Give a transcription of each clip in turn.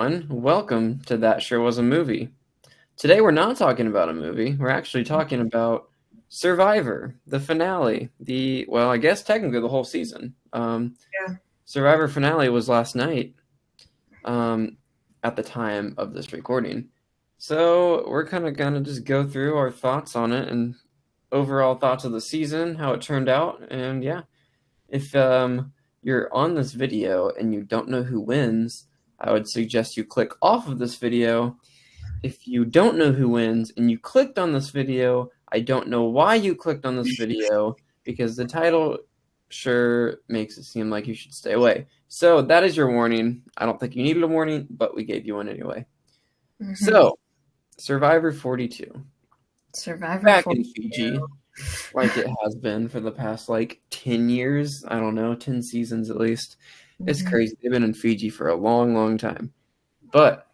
everyone. Welcome to That Sure Was a Movie. Today we're not talking about a movie. We're actually talking about Survivor, the finale. I guess technically the whole season. Yeah. Survivor finale was last night at the time of this recording. So we're kind of going to just go through our thoughts on it and overall thoughts of the season, how it turned out. And yeah, if you're on this video and you don't know who wins, I would suggest you click off of this video. If you don't know who wins and you clicked on this video, I don't know why you clicked on this video because the title sure makes it seem like you should stay away. So that is your warning. I don't think you needed a warning, but we gave you one anyway. Mm-hmm. So, Survivor 42. Survivor Back 42. in Fiji, like it has been for the past 10 years. I don't know, 10 seasons at least. It's crazy. They've been in Fiji for a long, long time. But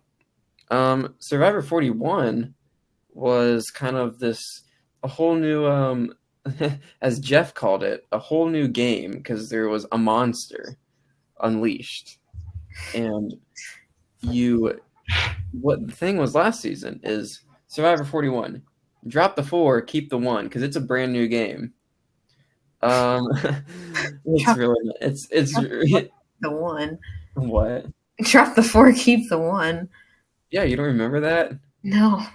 Survivor 41 was kind of a whole new, as Jeff called it, a whole new game because there was a monster unleashed. And what the thing was last season is Survivor 41. Drop the 4, keep the 1, because it's a brand new game. It's the 1. What? Drop the 4, keep the 1. Yeah, you don't remember that? No.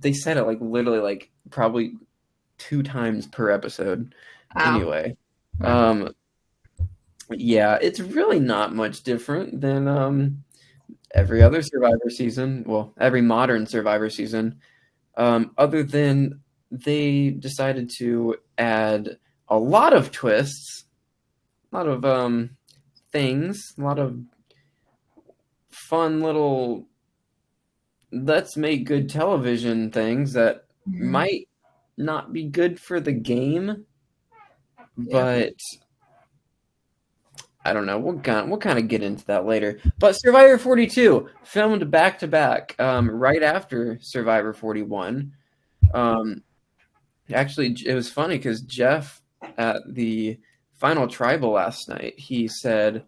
They said it literally probably 2 times per episode. Anyway, yeah, it's really not much different than every other Survivor season. Well, every modern Survivor season. Other than they decided to add a lot of twists, a lot of things, a lot of fun little let's make good television things that might not be good for the game, but I don't know. We'll kind of get into that later. But Survivor 42 filmed back to back, right after Survivor 41. Actually, it was funny because Jeff at the final tribal last night, he said,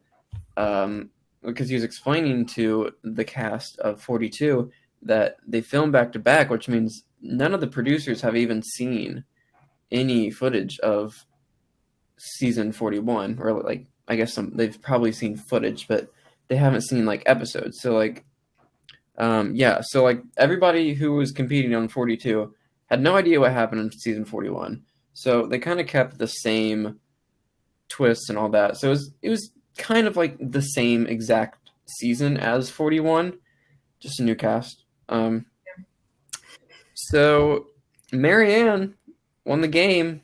because he was explaining to the cast of 42 that they filmed back to back, which means none of the producers have even seen any footage of season 41, or I guess they've probably seen footage, but they haven't seen episodes. So so everybody who was competing on 42 had no idea what happened in season 41. So they kind of kept the same twists and all that. So it was kind of the same exact season as 41, just a new cast. So Marianne won the game.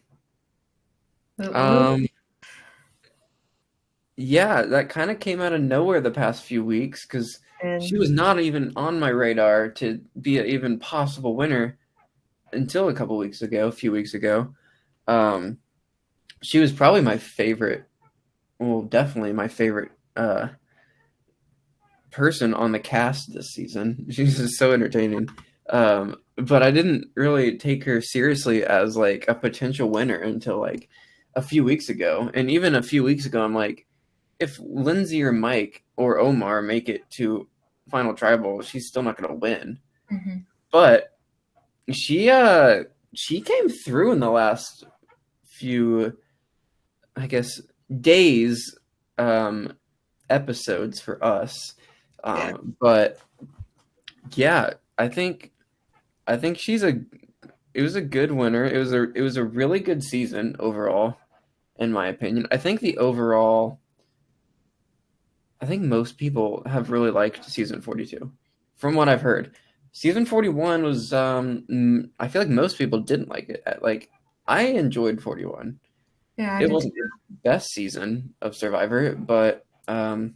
Yeah, that kind of came out of nowhere the past few weeks because she was not even on my radar to be an even possible winner until a few weeks ago. She was probably my favorite, well, definitely my favorite person on the cast this season. She's just so entertaining. But I didn't really take her seriously as a potential winner until a few weeks ago. And even a few weeks ago, I'm like, if Lindsay or Mike or Omar make it to Final Tribal, she's still not going to win. Mm-hmm. But she came through in the last few, I guess, days, episodes for us. But yeah, I think it was a good winner. It was a really good season overall, in my opinion. I think most people have really liked season 42, from what I've heard. Season 41 was, I feel like most people didn't like it. I enjoyed 41. Yeah, it wasn't the best season of Survivor, but I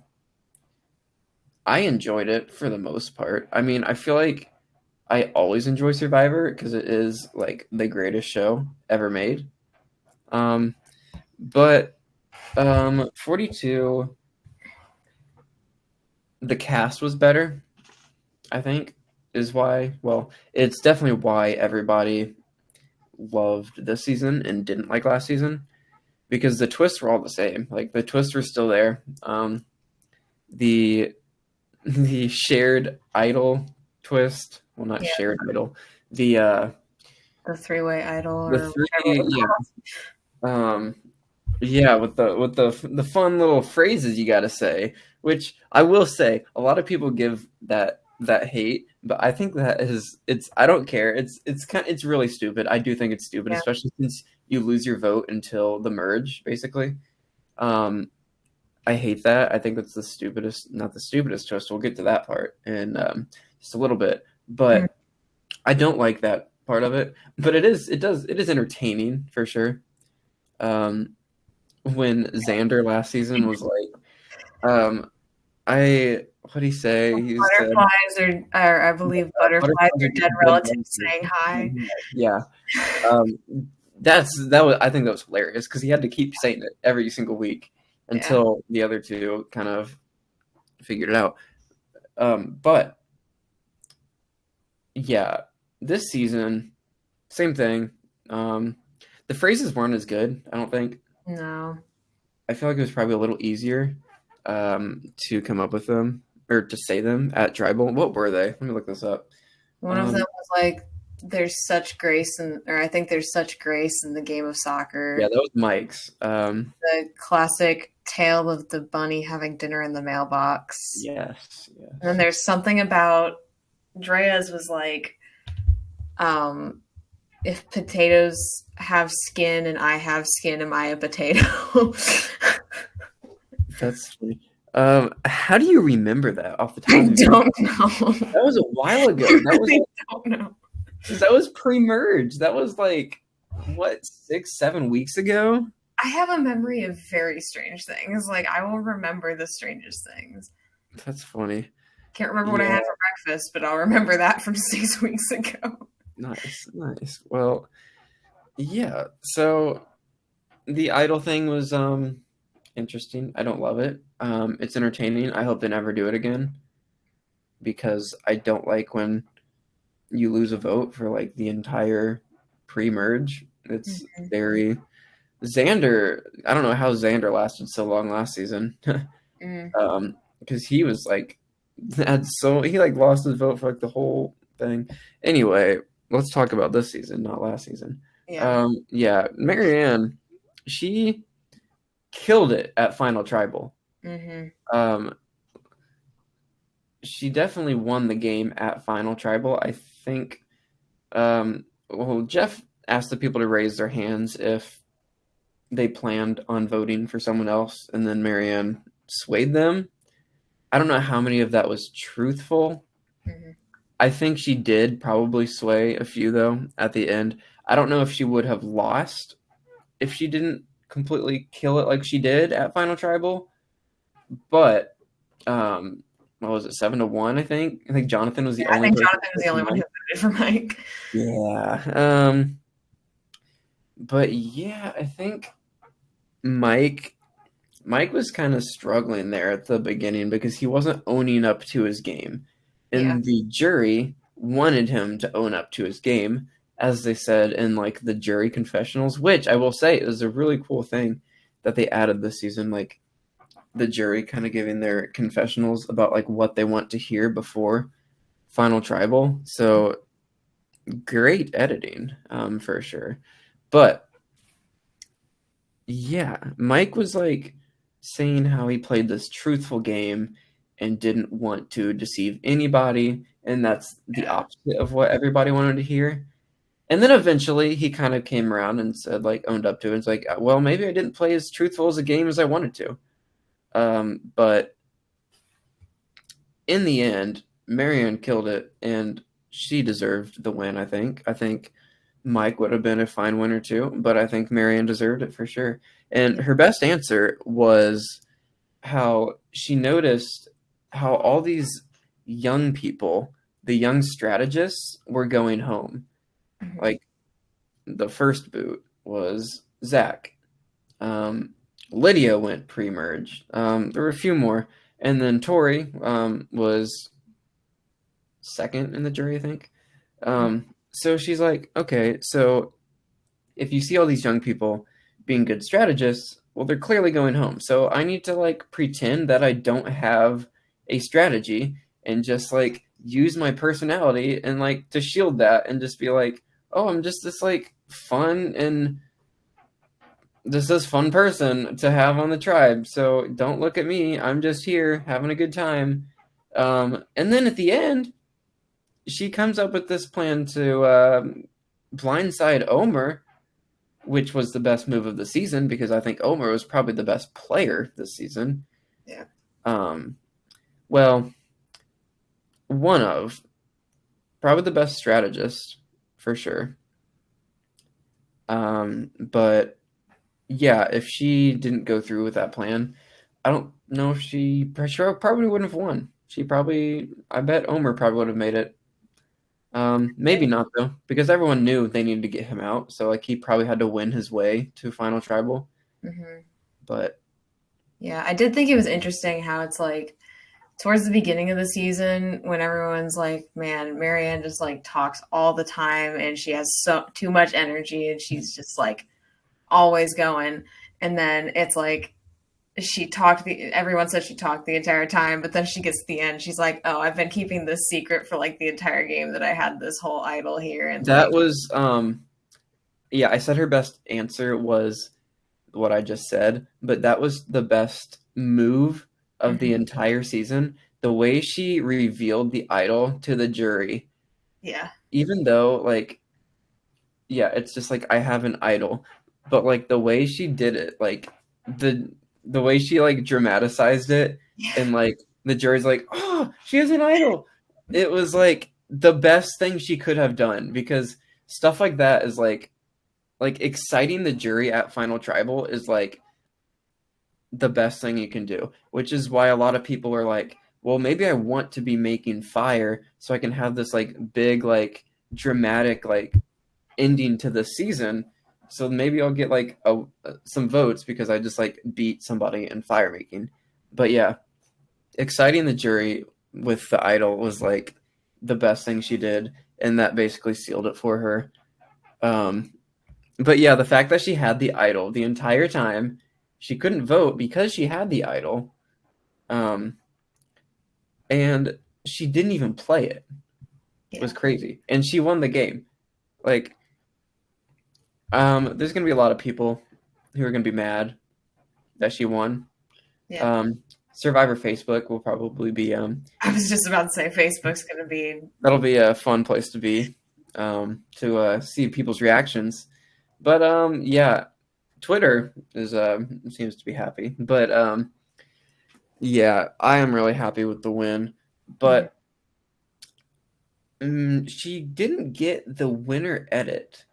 enjoyed it for the most part. I mean, I feel like I always enjoy Survivor because it is the greatest show ever made. But 42, the cast was better, I think, is why. Well, it's definitely why everybody loved this season and didn't like last season, because the twists were all the same. The twists were still there. The the shared idol twist. Well, not Yeah, shared idol. The the three-way idol the or three, whatever it was yeah, called. um, yeah, with the fun little phrases you got to say, which I will say, a lot of people give that hate, but I think that is it's I don't care. It's really stupid. I do think it's stupid, Yeah, especially since you lose your vote until the merge, basically. Um, I hate that. I think that's the stupidest, not the stupidest twist. We'll get to that part in just a little bit, mm, but I don't like that part of it. But it is entertaining for sure. Um, when Xander last season was like, what did he say? He said, butterflies or I believe butterflies butterflies are are just dead dead relatives relatives. saying hi. Yeah. Um, that was I think that was hilarious because he had to keep saying it every single week Yeah, until the other two kind of figured it out. But yeah, this season, same thing. Um, the phrases weren't as good, I don't think. no. I feel like it was probably a little easier to come up with them or to say them at Tribal. What were they? Let me look this up. One of them Um, was like, "There's such grace in," or I think there's such grace in the game of yeah, soccer. that was Mike's. The classic tale of the bunny having dinner in the mailbox. Yes, And then yes. there's something about Drea's was like, um, if potatoes have skin and I have skin, am I a potato? That's funny. How do you remember that off the top I of your head? don't know. That was a while I ago. That was really don't know. that was pre-merge. That was like what 6, 7 weeks ago. I have a memory of very strange things. Like I will remember the strangest things. That's funny. Can't remember what I Yeah, had for breakfast, but I'll remember that from 6 weeks ago. nice, nice. Well, yeah. So the idol thing was interesting. I don't love it. It's entertaining. I hope they never do it again because I don't like when you lose a vote for like the entire pre-merge. It's Mhm. very Xander. I don't know how Xander lasted so long last season. Mm, Because he was like he like lost his vote for like the whole thing. Anyway, let's talk about this season, not last season. yeah. Yeah, Marianne, she killed it at Final Tribal. Hmm. Um, she definitely won the game at Final Tribal. I think. Well, Jeff asked the people to raise their hands if they planned on voting for someone else, and then Marianne swayed them. I don't know how many of that was truthful. Hmm. I think she did probably sway a few though at the end. I don't know if she would have lost if she didn't completely kill it like she did at Final Tribal, but what was it, 7-1, I think? I think Jonathan was the I only think person Jonathan was the only one who voted for Mike. yeah. But yeah, I think Mike Mike was kind of struggling there at the beginning because he wasn't owning up to his game. Yeah. And the jury wanted him to own up to his game, as they said in like the jury confessionals, which I will say is a really cool thing that they added this season, like the jury kind of giving their confessionals about like what they want to hear before Final Tribal. So great editing, for sure. But yeah, Mike was like saying how he played this truthful game and didn't want to deceive anybody, and that's the Yeah. opposite of what everybody wanted to hear. And then eventually he kind of came around and said, like, owned up to it. It's like, well, maybe I didn't play as truthful as a game as I wanted to. But in the end, Marianne killed it, and she deserved the win, I think. I think Mike would have been a fine winner too, but I think Marianne deserved it for sure. And her best answer was how she noticed how all these young people, the young strategists, were going home. Mhm. Like the first boot was Zach. Um, Lydia went pre-merge. There were a few more, and then Tori was second in the jury, I think. So she's like, okay, so if you see all these young people being good strategists, well, they're clearly going home. So I need to like pretend that I don't have a strategy and just like use my personality and like to shield that and just be like, oh, I'm just this like fun and this fun person to have on the tribe. So don't look at me. I'm just here having a good time. And then at the end, she comes up with this plan to blindside Omer, which was the best move of the season because I think Omer was probably the best player this season. Yeah. Well, one of probably the best strategist for sure. But yeah, if she didn't go through with that plan, I don't know if she probably wouldn't have won. I bet Omer probably would have made it. Maybe not though, because everyone knew they needed to get him out. So like he probably had to win his way to final tribal. Mm-hmm. But yeah, I did think it was interesting how it's like towards the beginning of the season when everyone's like, man, Marianne just like talks all the time and she has so too much energy and she's just like always going. And then it's like everyone said she talked the entire time, but then she gets to the end, she's like, oh, I've been keeping this secret for like the entire game that I had this whole idol here. And that like, was yeah, I said her best answer was what I just said, but that was the best move of the entire season. The way she revealed the idol to the jury. Yeah. Even though like yeah, it's just like I have an idol, but like the way she did it, like the way she like dramatized it and like the jury's like, "Oh, she has an idol." It was like the best thing she could have done because stuff like that is like exciting the jury at Final Tribal is like the best thing you can do, which is why a lot of people are like, well, maybe I want to be making fire so I can have this like big, like dramatic, like ending to the season. So maybe I'll get like some votes because I just like beat somebody in fire making. But yeah, exciting the jury with the idol was like the best thing she did. And that basically sealed it for her. But yeah, the fact that she had the idol the entire time, she couldn't vote because she had the idol. And she didn't even play it. It was crazy. And she won the game. Like, there's gonna be a lot of people who are gonna be mad that she won. Yeah. Survivor Facebook will probably be I was just about to say Facebook's gonna be that'll be a fun place to be to see people's reactions. But yeah, Twitter is seems to be happy. But yeah, I am really happy with the win. But she didn't get the winner edit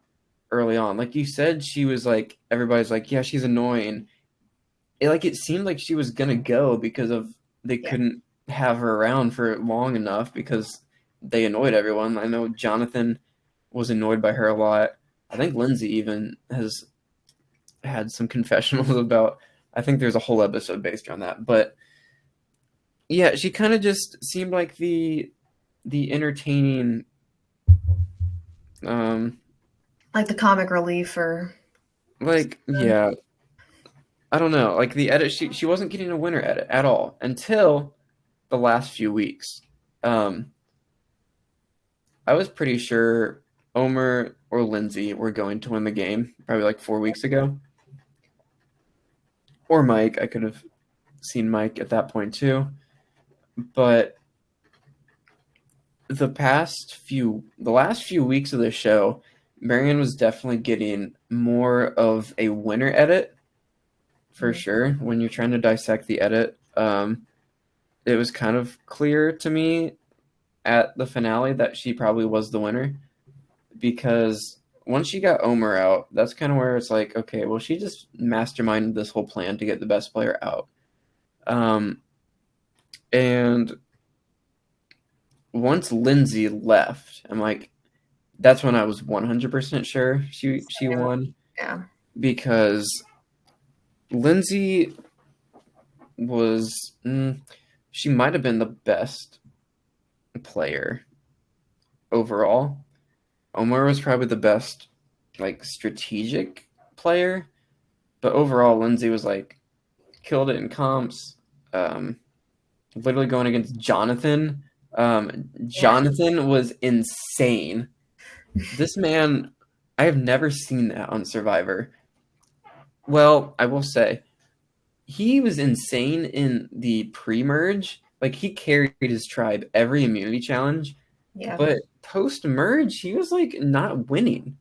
early on. Like you said, she was like everybody's like, yeah, she's annoying. It seemed like she was gonna go because of they couldn't have her around for long enough because they annoyed everyone. I know Jonathan was annoyed by her a lot. I think Lindsay even has had some confessionals about. I think there's a whole episode based on that. But yeah, she kind of just seemed like the entertaining, like the comic relief or like yeah. I don't know. Like the edit, she wasn't getting a winner edit at all until the last few weeks. I was pretty sure Omer or Lindsay were going to win the game probably like 4 weeks ago. Or Mike. I could have seen Mike at that point too. But the last few weeks of the show, Marianne was definitely getting more of a winner edit for sure. When you're trying to dissect the edit, it was kind of clear to me at the finale that she probably was the winner because once she got Omer out, that's kind of where it's like, okay, well, she just masterminded this whole plan to get the best player out. And once Lindsay left, I'm like, that's when I was 100% sure she won. Yeah. Because Lindsay she might have been the best player overall. Omer was probably the best, like, strategic player. But overall, Lindsay was, like, killed it in comps. Literally going against Jonathan Yeah. Jonathan was insane. This man, I have never seen that on Survivor. Well, I will say, he was insane in the pre-merge. Like, he carried his tribe every immunity challenge, Yeah. but post-merge, he was like not winning.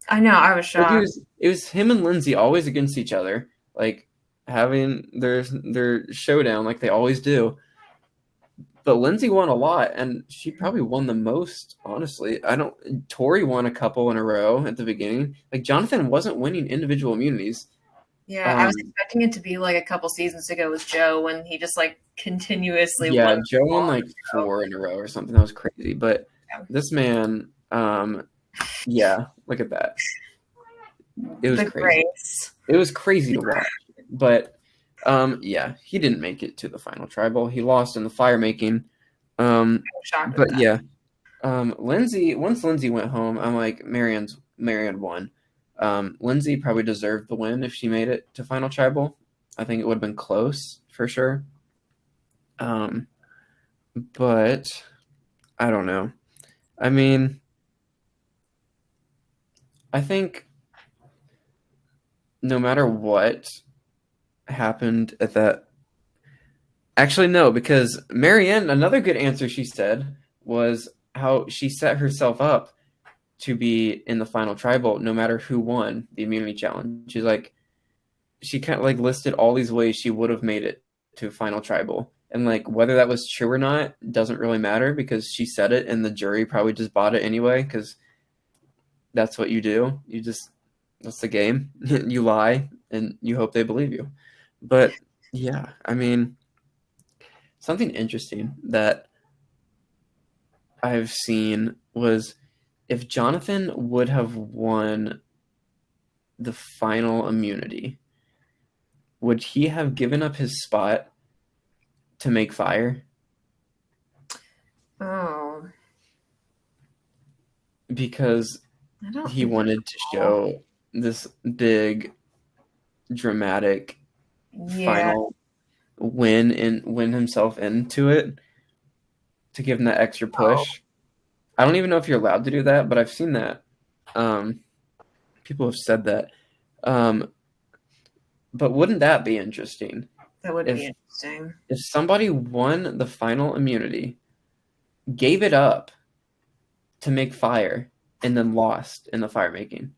I know. I was Like shocked. it was him and Lindsay always against each other, like having their showdown like they always do. But Lindsay won a lot, and she probably won the most. Honestly, I don't. Tori won a couple in a row at the beginning. Like Jonathan wasn't winning individual immunities. Yeah, I was Um, expecting it to be like a couple seasons ago with Joe when he just like continuously yeah, won Joe won all like in a row. 4 in a row or something. That was crazy. But this man, yeah, look at that. It was The crazy. grace. It was crazy to watch. But yeah, he didn't make it to the final tribal. He lost in the fire making. I was shocked with But that. yeah, Lindsay. Once Lindsay went home, I'm like, Marianne won. Lindsay probably deserved the win if she made it to final tribal. I think it would have been close for sure. Um, but I don't know. I mean, I think no matter what happened at that. Actually, no, because Marianne, another good answer she said was how she set herself up to be in the final tribal no matter who won the immunity challenge. She's like, she kind of like listed all these ways she would have made it to final tribal. And like whether that was true or not doesn't really matter because she said it and the jury probably just bought it anyway because that's what you do. You just that's the game. You lie and you hope they believe you. But yeah, I mean, something interesting that I've seen was if Jonathan would have won the final immunity, would he have given up his spot to make fire? Oh, Because I don't he think wanted to so. show this big dramatic Yeah. final win and win himself into it to give him that extra Oh, push. I don't even know if you're allowed to do that, but I've seen that. Um, People have said that. Um, but wouldn't that be interesting that would be if interesting. somebody won the final immunity, gave it up to make fire, and then lost in the fire making?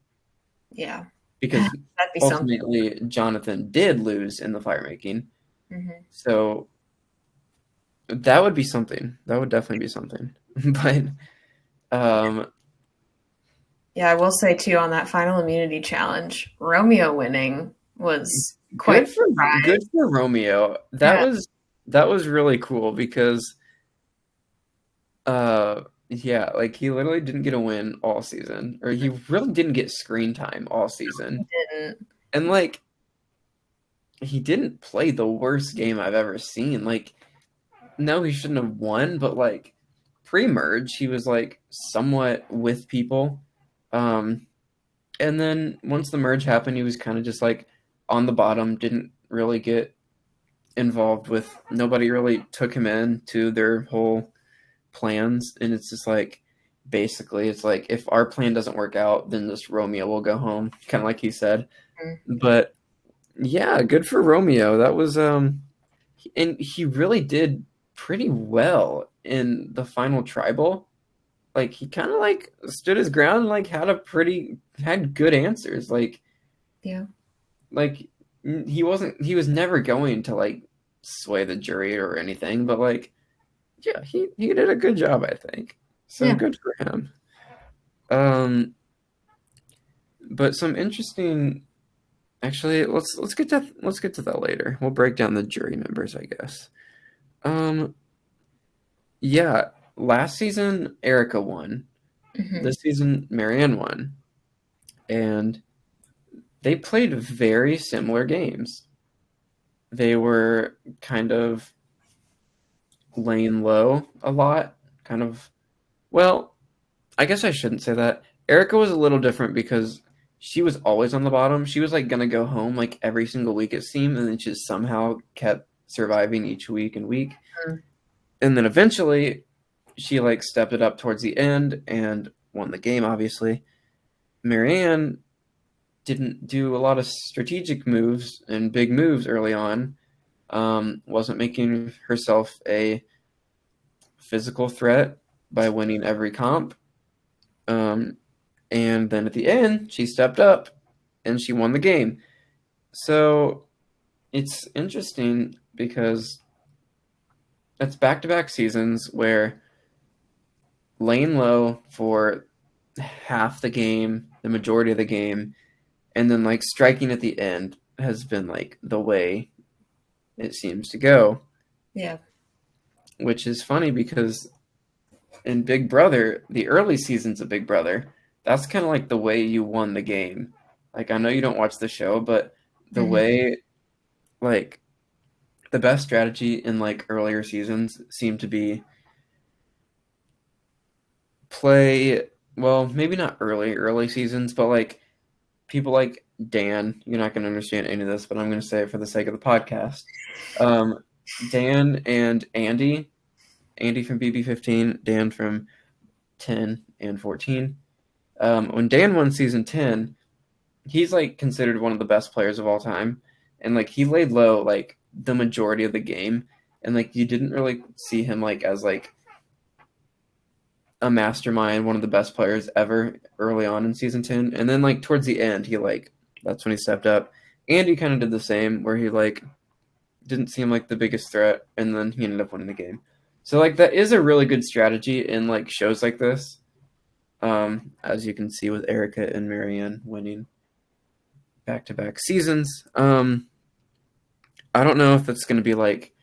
Yeah. Because That'd be something. ultimately Jonathan did lose in the fire making. Hmm. So that would be something. That would definitely be something. But um, Yeah, I will say too on that final immunity challenge, Romeo winning was quite good a for surprise. Romeo. Yeah. That was really cool because yeah, like he literally didn't get a win all season, or he really didn't get screen time all season. Didn't. And like he didn't play the worst game I've ever seen. Like no, he shouldn't have won, but like pre-merge, he was like somewhat with people. Um and then once the merge happened, he was kind of just like on the bottom, didn't really get involved with nobody really took him in to their whole plans, and it's just like basically it's like if our plan doesn't work out then this Romeo will go home, kind of like he said. But yeah, good for Romeo. That was and he really did pretty well in the final tribal. Like he kind of like stood his ground and like had good answers. Yeah. Like he was never going to like sway the jury or anything, but like yeah, he did a good job, I think. So Yeah. good for him. Um, but some interesting. Actually, let's get to that later. We'll break down the jury members, I guess. Um, yeah, last season Erica won. Hmm. This season Marianne won, and they played very similar games. They were kind of laying low a lot, kind of. Well, I guess I shouldn't say that. Erica was a little different because she was always on the bottom. She was like gonna go home like every single week it seemed, and then she just somehow kept surviving each week and week. And then eventually, she like stepped it up towards the end and won the game, obviously. Marianne didn't do a lot of strategic moves and big moves early on. Wasn't making herself a physical threat by winning every comp. And then at the end, she stepped up and she won the game. So it's interesting because it's back-to-back seasons where laying low for half the game, the majority of the game, and then like striking at the end has been like the way it seems to go. Yeah. Which is funny because in Big Brother, the early seasons of Big Brother, that's kind of like the way you won the game. Like, I know you don't watch the show, but the way, like, the best strategy in like earlier seasons seemed to be play, well, maybe not early seasons, but like people like Dan, you're not going to understand any of this, but I'm going to say it for the sake of the podcast. Dan and Andy from BB15, Dan from 10 and 14. When Dan won season 10, he's like considered one of the best players of all time, and like he laid low like the majority of the game, and like you didn't really see him like as like a mastermind, one of the best players ever early on in season 10, and then like towards the end, he like that's when he stepped up. Andy kind of did the same, where he like didn't seem like the biggest threat, and then he ended up winning the game. So like that is a really good strategy in like shows like this, as you can see with Erica and Marianne winning back-to-back seasons. I don't know if that's going to be like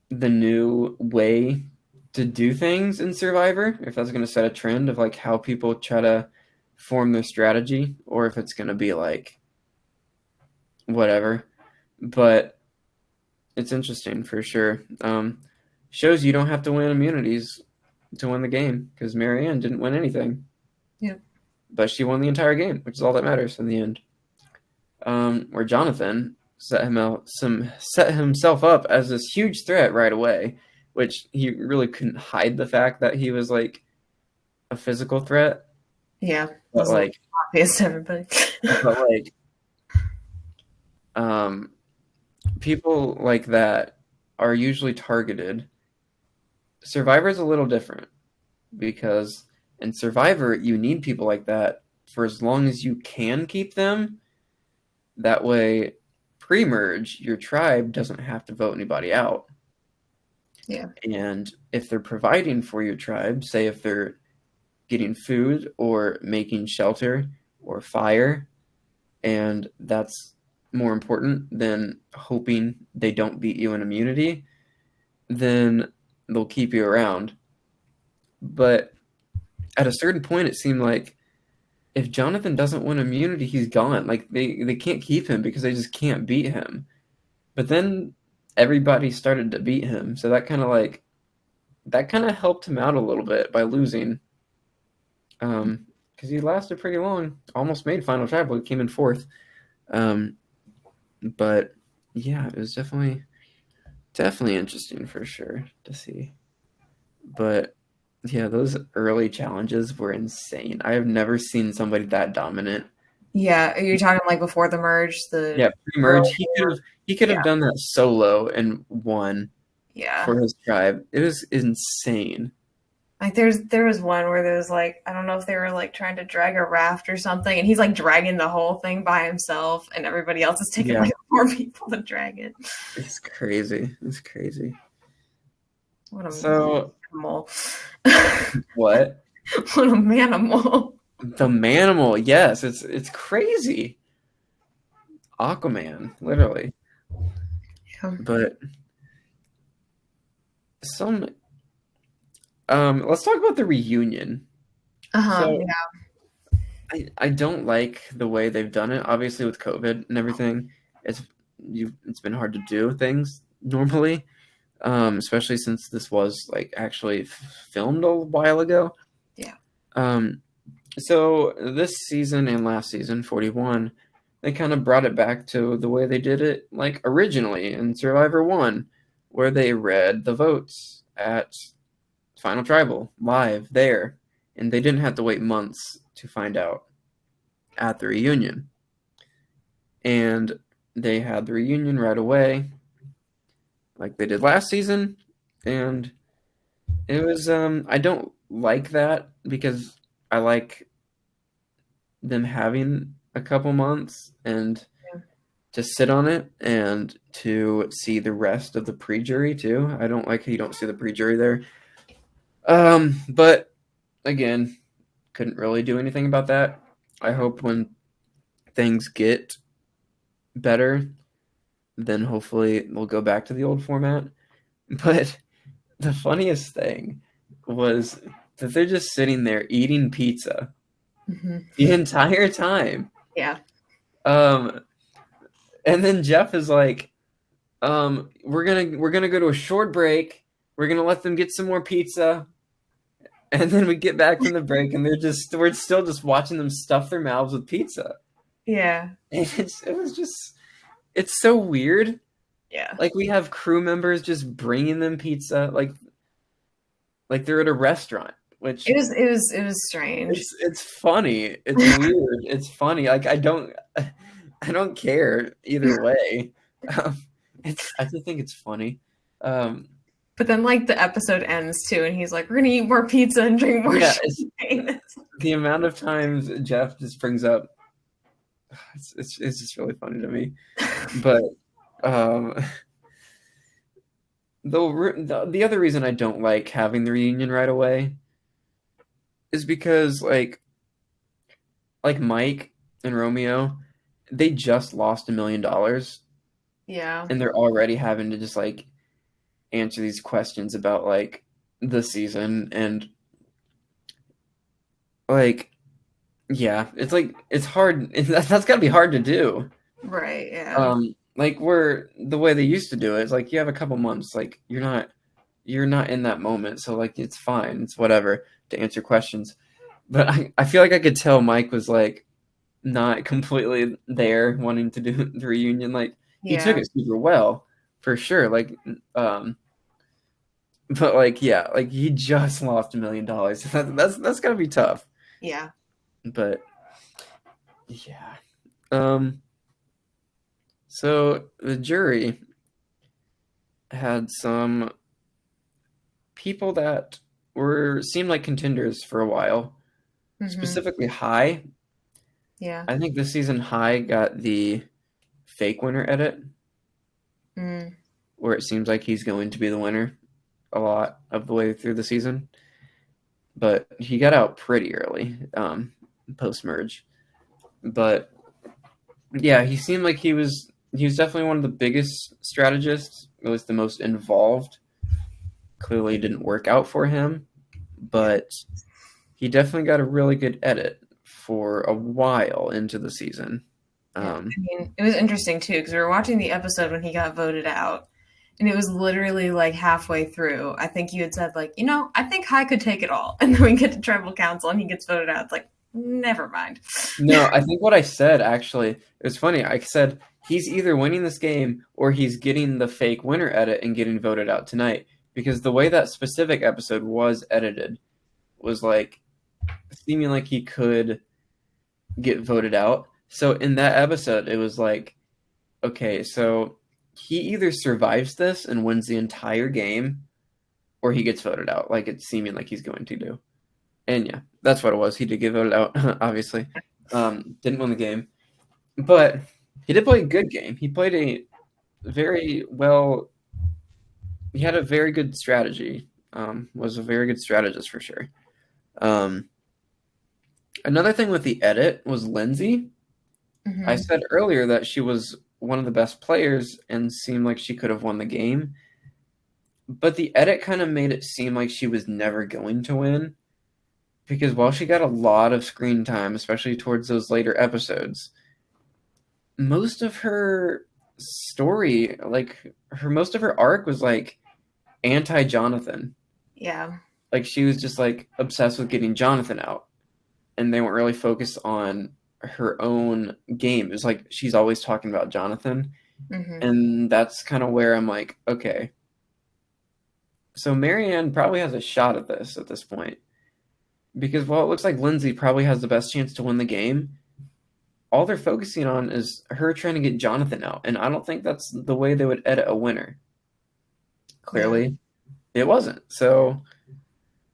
the new way to do things in Survivor, if that's going to set a trend of like how people try to form their strategy, or if it's going to be like whatever. But it's interesting for sure. Shows you don't have to win immunities to win the game, because Marianne didn't win anything. Yeah. But she won the entire game, which is all that matters in the end. Where Jonathan set himself up as this huge threat right away, which he really couldn't hide the fact that he was like a physical threat. Yeah. It But was like obvious to everybody. but like people like that are usually targeted. Survivor's a little different, because in Survivor you need people like that for as long as you can keep them. That way, pre-merge, your tribe doesn't have to vote anybody out. Yeah. And if they're providing for your tribe, say if they're getting food or making shelter or fire, and that's more important than hoping they don't beat you in immunity, then they'll keep you around. But at a certain point, it seemed like if Jonathan doesn't win immunity, he's gone. Like they can't keep him because they just can't beat him. But then everybody started to beat him, so that kind of helped him out a little bit by losing. Because he lasted pretty long, almost made final tribal. He came in fourth. But yeah, it was definitely interesting for sure to see. But yeah, those early challenges were insane. I have never seen somebody that dominant. Yeah. You're talking like before the merge, Yeah, pre-merge, he could have done that solo and won for his tribe. It was insane. Like there was one where there was like, I don't know if they were like trying to drag a raft or something, and he's like dragging the whole thing by himself, and everybody else is taking like 4 people to drag it. It's crazy. What a animal. What? What a manimal. The manimal, yes, it's crazy. Aquaman, literally. Yeah. But let's talk about the reunion. So, yeah. I don't like the way they've done it. Obviously, with COVID and everything, it's been hard to do things normally, especially since this was like actually filmed a while ago. Yeah. So this season and last season, 41, they kind of brought it back to the way they did it like originally in Survivor 1, where they read the votes at Final Tribal live there, and they didn't have to wait months to find out at the reunion. And they had the reunion right away, like they did last season, and it was I don't like that because I like them having a couple months and to sit on it and to see the rest of the pre-jury too. I don't like how you don't see the pre-jury there. But again, couldn't really do anything about that. I hope when things get better, then hopefully we'll go back to the old format. But the funniest thing was that they're just sitting there eating pizza the entire time. Yeah. And then Jeff is like, we're gonna go to a short break. We're gonna let them get some more pizza. And then we get back from the break and we're still just watching them stuff their mouths with pizza. Yeah. And it's so weird. Yeah. Like we have crew members just bringing them pizza like they're at a restaurant, which it was strange. It's funny. It's weird. It's funny. Like I don't care either way. I just think it's funny. But then, like, the episode ends too, and he's like, "We're gonna eat more pizza and drink more champagne." The amount of times Jeff just brings up, it's just really funny to me. But the other reason I don't like having the reunion right away is because like Mike and Romeo, they just lost $1 million. Yeah. And they're already having to just like answer these questions about like the season and like it's like it's hard. That's got to be hard to do. Right. Yeah. Like where the way they used to do it is like you have a couple months, like you're not in that moment, so like it's fine, it's whatever to answer questions. But I feel like I could tell Mike was like not completely there wanting to do the reunion. Like he took it super well for sure. Like but like like he just lost $1 million. That's gotta be tough. Yeah. But yeah. So the jury had some people that seemed like contenders for a while. Specifically High. Yeah. I think this season High got the fake winner edit. Where it seems like he's going to be the winner a lot of the way through the season. But he got out pretty early, post-merge. But yeah, he seemed like he was definitely one of the biggest strategists, at least the most involved. Clearly it didn't work out for him, but he definitely got a really good edit for a while into the season. I mean, it was interesting too because we were watching the episode when he got voted out, and it was literally like halfway through. I think you had said like, I think High could take it all, and then we get to tribal council and he gets voted out. It's like, never mind. No, I think what I said actually, it was funny. I said he's either winning this game or he's getting the fake winner edit and getting voted out tonight, because the way that specific episode was edited was like seeming like he could get voted out. So in that episode, it was like, okay, so he either survives this and wins the entire game, or he gets voted out, like it's seeming like he's going to do. And yeah, that's what it was. He did get voted out, obviously. Didn't win the game. But he did play a good game. He played he had a very good strategy. Was a very good strategist for sure. Another thing with the edit was Lindsay. I said earlier that she was one of the best players and seemed like she could have won the game. But the edit kind of made it seem like she was never going to win. Because while she got a lot of screen time, especially towards those later episodes, most of her story, like most of her arc was like anti-Jonathan. Yeah. Like she was just like obsessed with getting Jonathan out. And they weren't really focused on her own game. It was like she's always talking about Jonathan. And that's kind of where I'm like, okay. So Marianne probably has a shot at this point because while it looks like Lindsay probably has the best chance to win the game, all they're focusing on is her trying to get Jonathan out, and I don't think that's the way they would edit a winner. Yeah. Clearly, it wasn't. So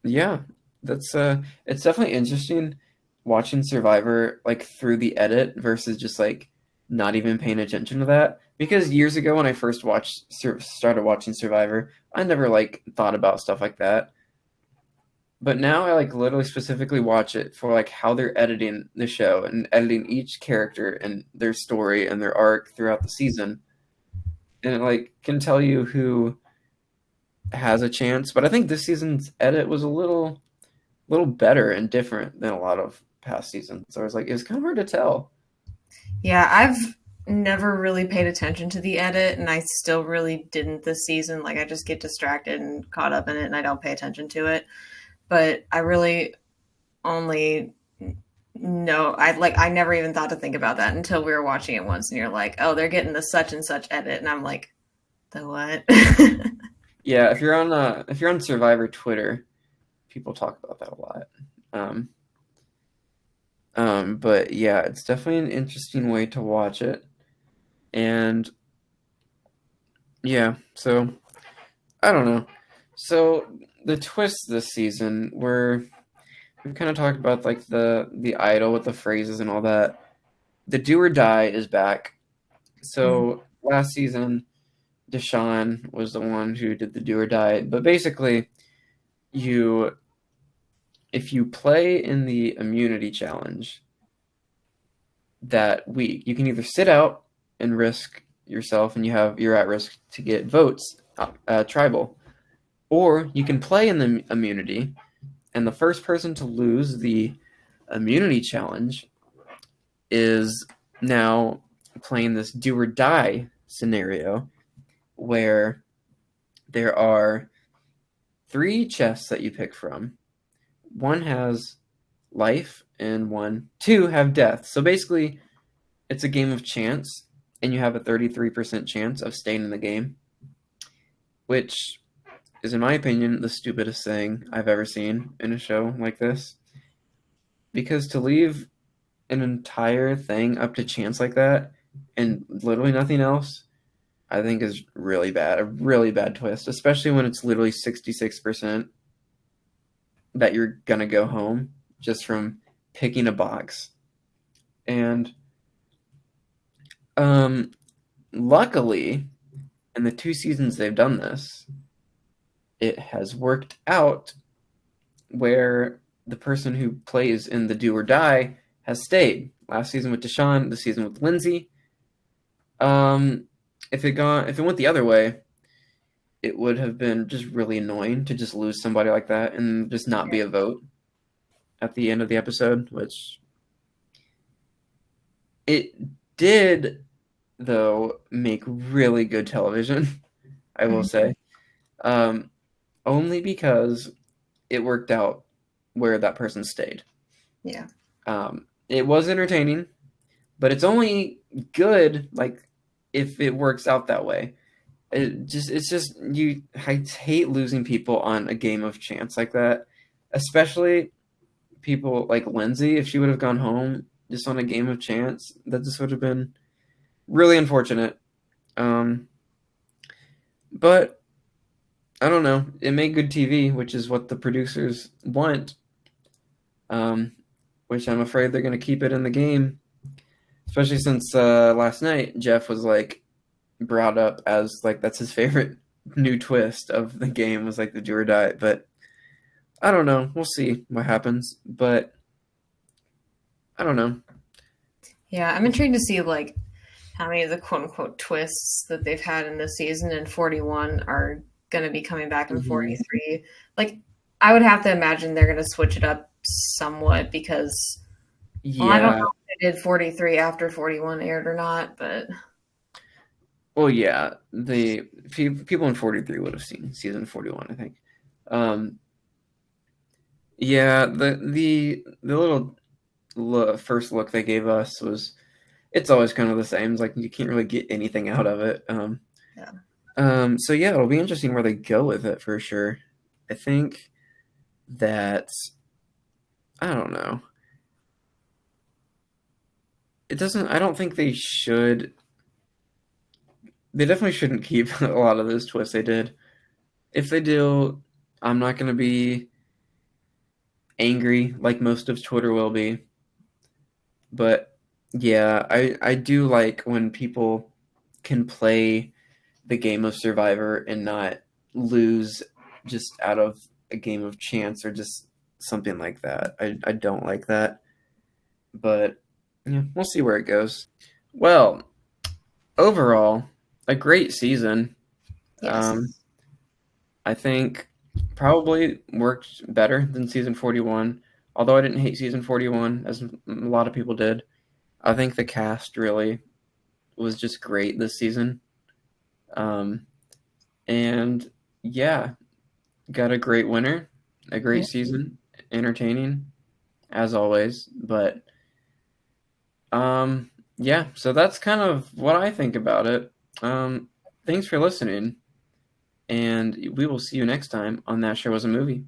yeah, that's it's definitely interesting watching Survivor like through the edit versus just like not even paying attention to that. Because years ago when I first started watching Survivor, I never like thought about stuff like that. But now I like literally specifically watch it for like how they're editing the show and editing each character and their story and their arc throughout the season. And it like can tell you who has a chance. But I think this season's edit was a little better and different than a lot of past seasons. So I was like, it was kind of hard to tell. Yeah, I've never really paid attention to the edit, and I still really didn't this season. Like, I just get distracted and caught up in it, and I don't pay attention to it. But I really only know I never even thought to think about that until we were watching it once, and you're like, oh, they're getting the such and such edit, and I'm like, the what? Yeah, if you're on Survivor Twitter, people talk about that a lot. Um, but yeah, it's definitely an interesting way to watch it. And yeah, so I don't know. So the twists this season were we've kind of talked about like the idol with the phrases and all that. The do or die is back. So last season, Deshaun was the one who did the do or die. But basically, you if you play in the immunity challenge that week, you can either sit out and risk yourself, and you're at risk to get votes, tribal, or you can play in the immunity, and the first person to lose the immunity challenge is now playing this do or die scenario where there are 3 chests that you pick from. One has life and two have death. So basically, it's a game of chance, and you have a 33% chance of staying in the game, which is, in my opinion, the stupidest thing I've ever seen in a show like this. Because to leave an entire thing up to chance like that and literally nothing else, I think is really bad. A really bad twist, especially when it's literally 66% that you're going to go home just from picking a box. And luckily, in the 2 seasons they've done this, it has worked out where the person who plays in the do or die has stayed. Last season with Deshaun, this season with Lindsay. If it went the other way, it would have been just really annoying to just lose somebody like that and just not be a vote at the end of the episode, which it did, though, make really good television, I will say. Only because it worked out where that person stayed. Yeah. It was entertaining, but it's only good like if it works out that way. I hate losing people on a game of chance like that, especially people like Lindsay. If she would have gone home just on a game of chance, that just would have been really unfortunate. But I don't know. It made good TV, which is what the producers want. Which I'm afraid they're going to keep it in the game, especially since last night Jeff was like brought up as like that's his favorite new twist of the game was like the do or die. But I don't know. We'll see what happens. But I don't know. Yeah, I'm intrigued to see like how many of the quote unquote twists that they've had in this season in 41 are going to be coming back in 43. Like, I would have to imagine they're going to switch it up somewhat because, well, I don't know if they did 43 after 41 aired or not, but. Well, yeah, the people in 43 would have seen season 41, I think. Yeah, the little first look they gave us was, it's always kind of the same. It's like you can't really get anything out of it. Yeah. So yeah, it'll be interesting where they go with it for sure. I think that I don't know. It doesn't. I don't think they should. They definitely shouldn't keep a lot of those twists they did. If they do, I'm not going to be angry like most of Twitter will be. But yeah, I do like when people can play the game of Survivor and not lose just out of a game of chance or just something like that. I don't like that. But yeah, we'll see where it goes. Well, overall, a great season. Yes. Um, I think probably worked better than season 41. Although I didn't hate season 41 as a lot of people did. I think the cast really was just great this season. Um, and yeah, got a great winner, a great Yeah. season, entertaining as always. But yeah, so that's kind of what I think about it. Thanks for listening, and we will see you next time on That Show Was a Movie.